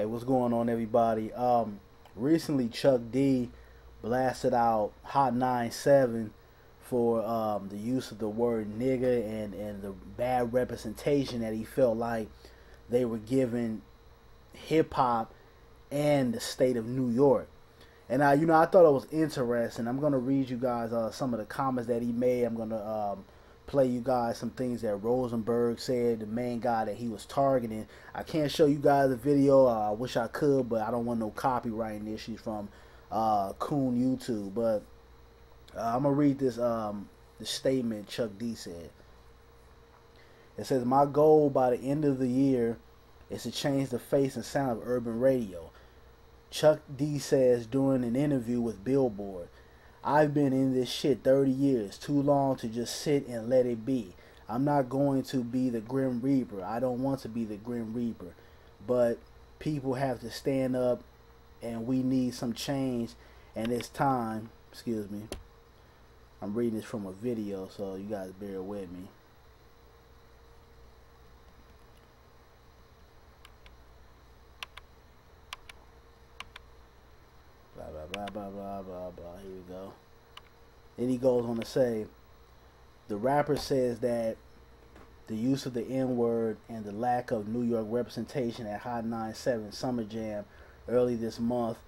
Hey, what's going on, everybody? Recently Chuck D blasted out Hot 97 for the use of the word nigga and the bad representation that he felt like they were giving hip hop and the state of New York. And I thought it was interesting. I'm gonna read you guys some of the comments that he made. I'm gonna play you guys some things that Rosenburg said, the main guy that he was targeting. I can't show you guys the video. I wish I could, but I don't want no copywriting issues from Coon YouTube. But I'm gonna read this the statement Chuck D said. It says, "My goal by the end of the year is to change the face and sound of urban radio." Chuck D says during an interview with Billboard, "I've been in this shit 30 years, too long to just sit and let it be. I'm not going to be the Grim Reaper. I don't want to be the Grim Reaper. But people have to stand up and we need some change, and it's time." Excuse me. I'm reading this from a video, so you guys bear with me. Blah, blah, blah, blah, blah, blah. Here we go. Then he goes on to say, the rapper says that the use of the N-word and the lack of New York representation at Hot 97 Summer Jam early this month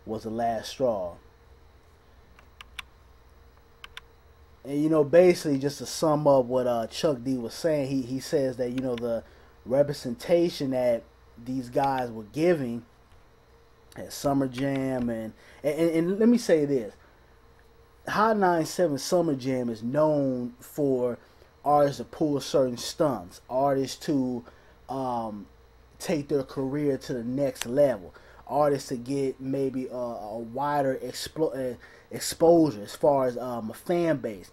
was the last straw. And basically, just to sum up what Chuck D was saying, he says that the representation that these guys were giving at Summer Jam and let me say this. Hot 97 Summer Jam is known for artists to pull certain stunts, artists to take their career to the next level, artists to get maybe a wider exposure as far as a fan base.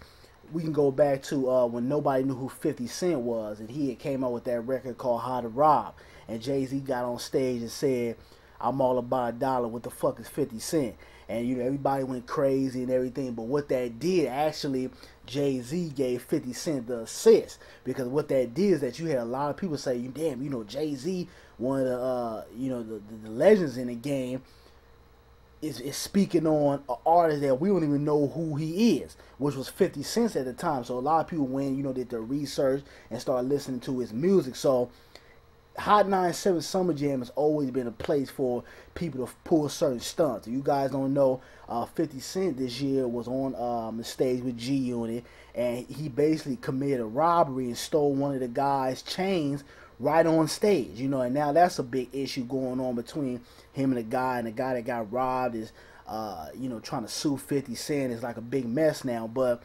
We can go back to when nobody knew who 50 Cent was, and he had came out with that record called How to Rob, and Jay-Z got on stage and said, "I'm all about a dollar. What the fuck is 50 Cent?" And everybody went crazy and everything. But what that did, actually, Jay-Z gave 50 Cent the assist, because what that did is that you had a lot of people say, "Damn, Jay-Z, one of the the legends in the game, is speaking on an artist that we don't even know who he is," which was 50 Cent at the time. So a lot of people went, did their research and started listening to his music. So Hot 97 Summer Jam has always been a place for people to pull certain stunts. If you guys don't know, 50 Cent this year was on the stage with G Unit, and he basically committed a robbery and stole one of the guy's chains right on stage. And now that's a big issue going on between him and the guy that got robbed is trying to sue 50 Cent. It's like a big mess now. But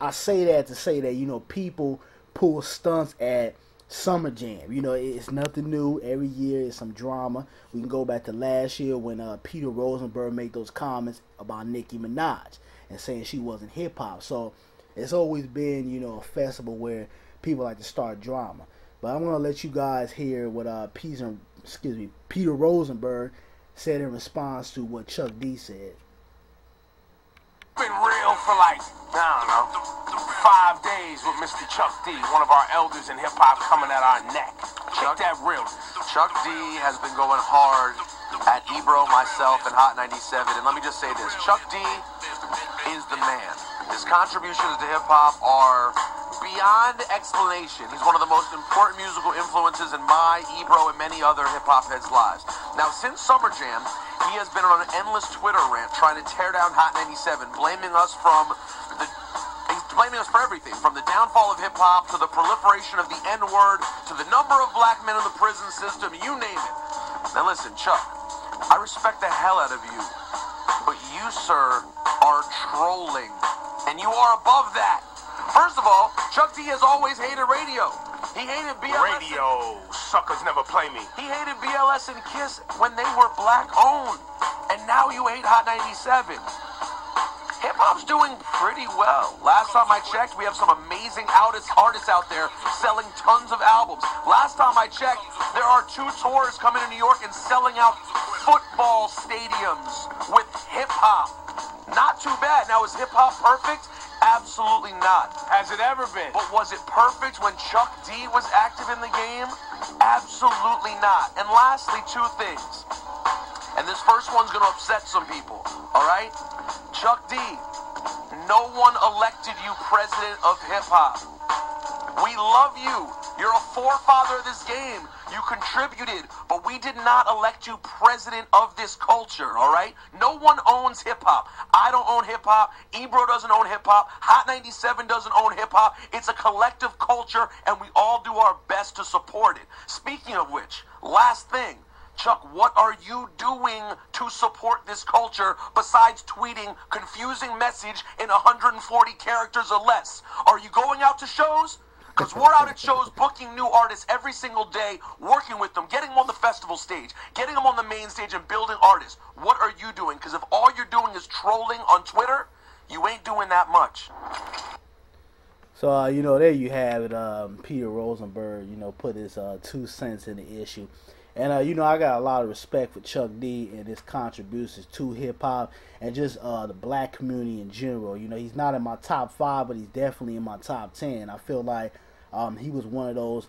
I say that to say that people pull stunts at Summer Jam. It's nothing new. Every year is some drama. We can go back to last year when Peter Rosenburg made those comments about Nicki Minaj and saying she wasn't hip hop. So it's always been, a festival where people like to start drama. But I'm gonna let you guys hear what Peter Rosenburg said in response to what Chuck D said. Been real for like, I don't know, 5 days with Mr. Chuck D, one of our elders in hip-hop, coming at our neck. Check that real. Chuck D has been going hard at Ebro, myself, and Hot 97. And let me just say this. Chuck D is the man. His contributions to hip-hop are beyond explanation. He's one of the most important musical influences in my, Ebro, and many other hip-hop heads' lives. Now, since Summer Jam, he has been on an endless Twitter rant trying to tear down Hot 97, blaming us for everything, from the downfall of hip-hop to the proliferation of the N-word to the number of black men in the prison system, you name it. Now listen, Chuck, I respect the hell out of you, but you, sir, are trolling, and you are above that. First of all, Chuck D has always hated radio. He hated BLS. Radio suckers never play me. He hated BLS and Kiss when they were black-owned, and now you hate Hot 97. Hip-hop's doing pretty well. Last time I checked, we have some amazing artists out there selling tons of albums. Last time I checked, there are 2 tours coming to New York and selling out football stadiums with hip-hop. Not too bad. Now, is hip-hop perfect? Absolutely not. Has it ever been? But was it perfect when Chuck D was active in the game? Absolutely not. And lastly, two things. And this first one's going to upset some people, all right? Chuck D, no one elected you president of hip-hop. We love you. You're a forefather of this game. You contributed, but we did not elect you president of this culture, all right? No one owns hip-hop. I don't own hip-hop. Ebro doesn't own hip-hop. Hot 97 doesn't own hip-hop. It's a collective culture, and we all do our best to support it. Speaking of which, last thing. Chuck, what are you doing to support this culture besides tweeting confusing message in 140 characters or less? Are you going out to shows? Because we're out at shows booking new artists every single day, working with them, getting them on the festival stage, getting them on the main stage and building artists. What are you doing? Because if all you're doing is trolling on Twitter, you ain't doing that much. So, you know, there you have it. Peter Rosenburg, you know, put his 2 cents in the issue. And, you know, I got a lot of respect for Chuck D and his contributions to hip-hop and just the black community in general. You know, he's not in my top 5, but he's definitely in my top 10. I feel like he was one of those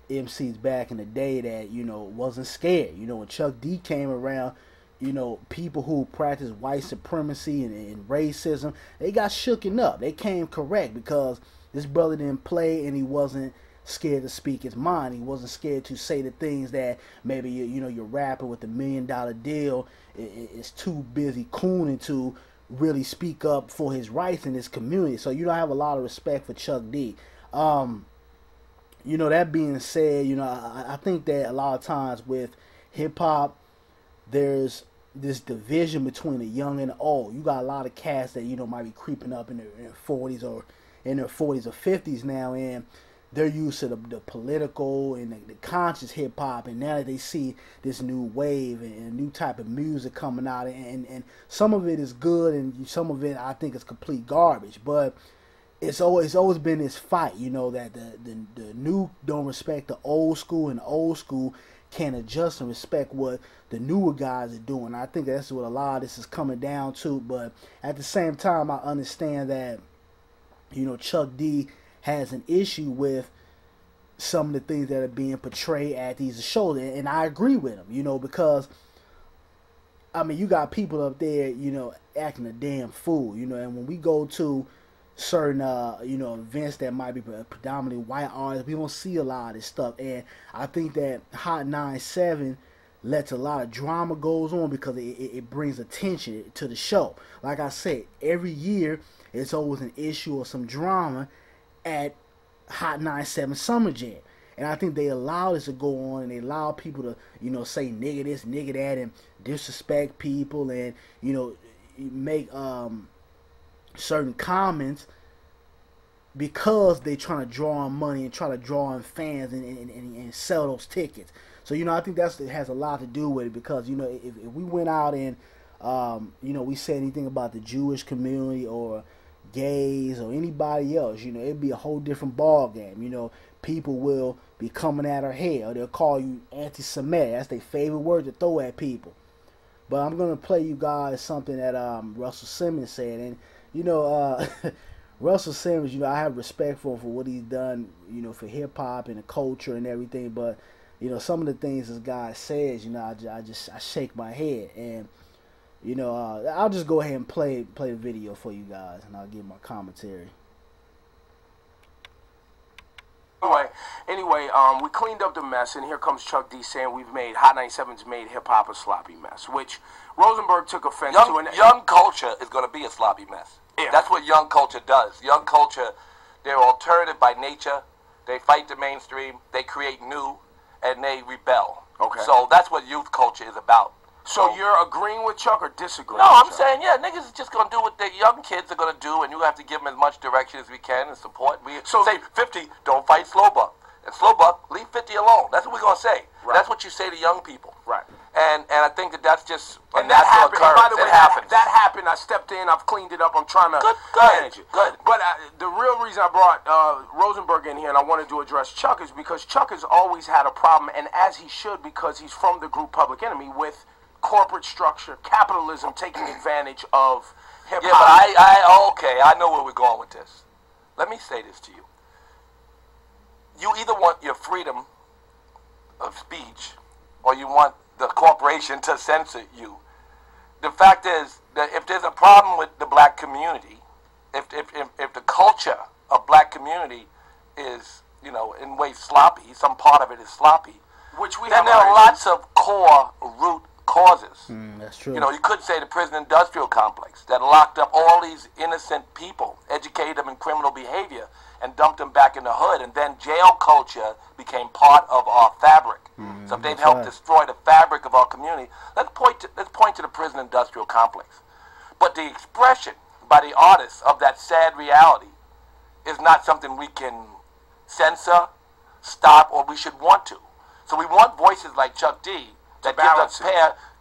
MCs back in the day that, you know, wasn't scared. You know, when Chuck D came around, you know, people who practice white supremacy and racism, they got shooken up. They came correct because this brother didn't play and he wasn't scared to speak his mind. He wasn't scared to say the things that maybe you know your rapper with the $1 million deal is too busy cooning to really speak up for his rights in his community. So you know I have a lot of respect for Chuck D. You know, that being said, you know I think that a lot of times with hip hop there's this division between the young and the old. You got a lot of cats that you know might be creeping up in their 40s or in their 40s or 50s now, and they're used to the political and the conscious hip-hop, and now that they see this new wave and a new type of music coming out, and some of it is good and some of it I think is complete garbage, but it's always been this fight, you know, that the new don't respect the old school and the old school can't adjust and respect what the newer guys are doing. I think that's what a lot of this is coming down to, but at the same time I understand that, you know, Chuck D has an issue with some of the things that are being portrayed at these shows, and I agree with him, you know, because I mean you got people up there, you know, acting a damn fool, you know, and when we go to certain you know, events that might be predominantly white artists, we don't see a lot of this stuff, and I think that Hot 97 lets a lot of drama goes on because it brings attention to the show. Like I said, every year it's always an issue or some drama at Hot 97 Summer Jam. And I think they allow this to go on, and they allow people to, you know, say nigga this, nigga that, and disrespect people, and, you know, make certain comments because they trying to draw in money and try to draw in fans and sell those tickets. So, you know, I think it has a lot to do with it because, you know, if we went out and, you know, we said anything about the Jewish community or gays or anybody else, you know, it'd be a whole different ball game. You know, people will be coming at our head, or they'll call you anti-Semitic. That's their favorite word to throw at people. But I'm gonna play you guys something that Russell Simmons said, and you know, Russell Simmons, you know, I have respect for what he's done, you know, for hip hop and the culture and everything. But you know, some of the things this guy says, you know, I shake my head. And you know, I'll just go ahead and play the video for you guys, and I'll give my commentary. Anyway, we cleaned up the mess, and here comes Chuck D saying Hot 97's made hip-hop a sloppy mess, which Rosenburg took offense to. And young culture is going to be a sloppy mess. Yeah. That's what young culture does. Young culture, they're alternative by nature. They fight the mainstream. They create new, and they rebel. Okay. So that's what youth culture is about. So you're agreeing with Chuck or disagreeing? No, I'm Chuck? saying, yeah, niggas is just going to do what the young kids are going to do, and you have to give them as much direction as we can and support. We say 50, don't fight Slow Buck. And Slow Buck, leave 50 alone. That's what we're going to say. Right. That's what you say to young people. Right. And I think that's just a and that natural happened. occurrence. By the way, that happened. I stepped in. I've cleaned it up. I'm trying to manage it. Good. But the real reason I brought Rosenburg in here, and I wanted to address Chuck, is because Chuck has always had a problem, and as he should, because he's from the group Public Enemy, with corporate structure, capitalism taking advantage of hip-hop. Yeah, but okay, I know where we're going with this. Let me say this to you. You either want your freedom of speech, or you want the corporation to censor you. The fact is that if there's a problem with the black community, if the culture of black community is, you know, in ways sloppy, some part of it is sloppy, which we then have there are lots of core root causes. That's true. You know, you could say the prison industrial complex that locked up all these innocent people, educated them in criminal behavior, and dumped them back in the hood. And then jail culture became part of our fabric. So if they've helped destroy the fabric of our community, let's point to the prison industrial complex. But the expression by the artists of that sad reality is not something we can censor, stop, or we should want to. So we want voices like Chuck D that gives us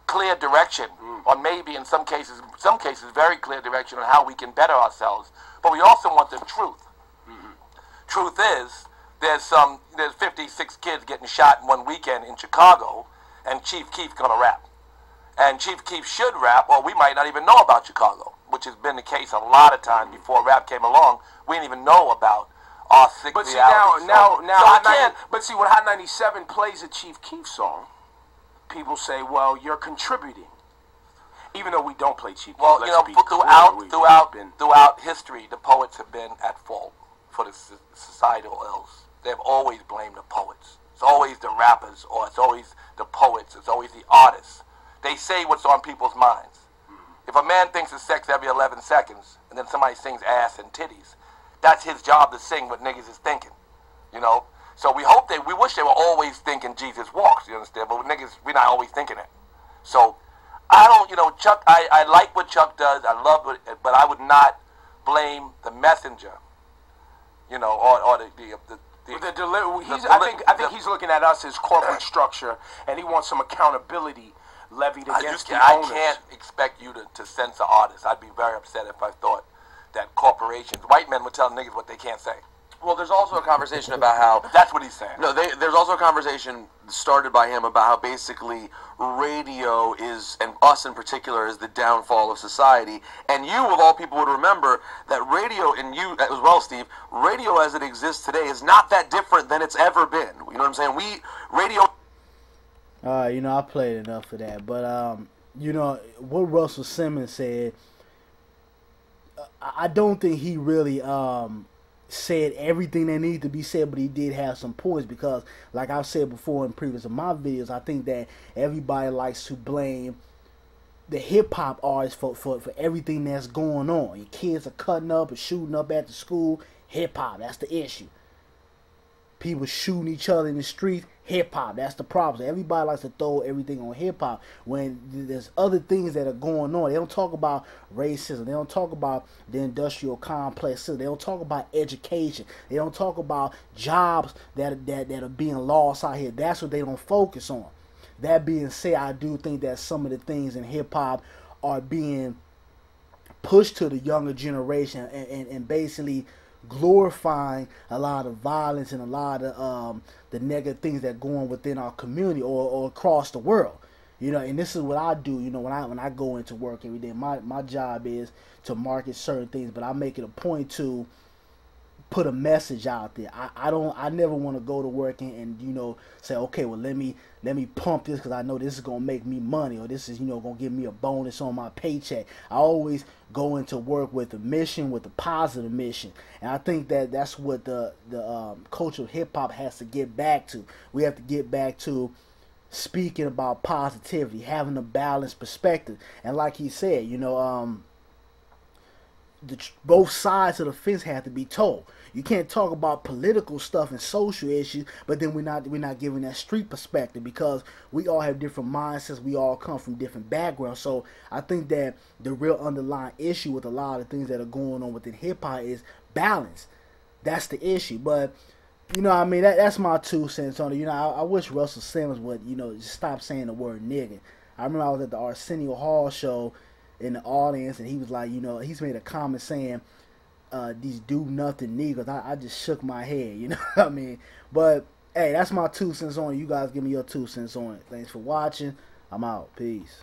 clear direction, or maybe in some cases very clear direction on how we can better ourselves. But we also want the truth. Truth is, there's 56 kids getting shot in one weekend in Chicago, and Chief Keef's gonna rap. And Chief Keef should rap, or we might not even know about Chicago, which has been the case a lot of times before rap came along. We didn't even know about our sick But see, reality. but see, when Hot 97 plays a Chief Keef song, people say, well, you're contributing. Even though we don't play Chief Keef. Well, you know, throughout history, the poets have been at fault for the societal ills. They've always blamed the poets. It's always the rappers, or it's always the poets, it's always the artists. They say what's on people's minds. If a man thinks of sex every 11 seconds, and then somebody sings ass and titties, that's his job to sing what niggas is thinking, you know? So we wish they were always thinking Jesus walks, you understand? But niggas, we're not always thinking it. So, I don't, you know, Chuck, I like what Chuck does, I love it, but I would not blame the messenger, you know, or I think he's looking at us as corporate structure, and he wants some accountability levied against the owners. I can't expect you to censor artists. I'd be very upset if I thought that corporations, white men would tell niggas what they can't say. Well, there's also a conversation about how... That's what he's saying. No, there's also a conversation started by him about how basically radio is, and us in particular, is the downfall of society. And you, of all people, would remember that radio, and you as well, Steve, radio as it exists today is not that different than it's ever been. You know what I'm saying? Radio... You know, I played enough of that. But, you know, what Russell Simmons said, I don't think he really... said everything that needed to be said, but he did have some points, because like I've said before in previous of my videos, I think that everybody likes to blame the hip-hop artists for everything that's going on. Your kids are cutting up and shooting up at the school. Hip-hop, that's the issue. People shooting each other in the streets. Hip-hop, that's the problem. So everybody likes to throw everything on hip-hop when there's other things that are going on. They don't talk about racism. They don't talk about the industrial complex. They don't talk about education. They don't talk about jobs that are being lost out here. That's what they don't focus on. That being said, I do think that some of the things in hip-hop are being pushed to the younger generation and basically glorifying a lot of violence and a lot of the negative things that go on within our community or across the world. You know, and this is what I do. You know, when I go into work every day, my job is to market certain things, but I make it a point to put a message out there. I never want to go to work and you know, say, okay, well let me pump this because I know this is gonna make me money, or this is, you know, gonna give me a bonus on my paycheck. I always go into work with a mission, with a positive mission, and I think that that's what the culture of hip hop has to get back to. We have to get back to speaking about positivity, having a balanced perspective, and like he said, you know, both sides of the fence have to be told. You can't talk about political stuff and social issues, but then we're not giving that street perspective, because we all have different mindsets. We all come from different backgrounds. So I think that the real underlying issue with a lot of things that are going on within hip hop is balance. That's the issue. But you know, I mean, that's my 2 cents on it. You know, I wish Russell Simmons would, you know, just stop saying the word nigga. I remember I was at the Arsenio Hall show in the audience, and he was like, you know, he's made a comment saying these do nothing niggas. I just shook my head, you know what I mean? But hey, that's my 2 cents on it. You guys give me your 2 cents on it. Thanks for watching. I'm out. Peace.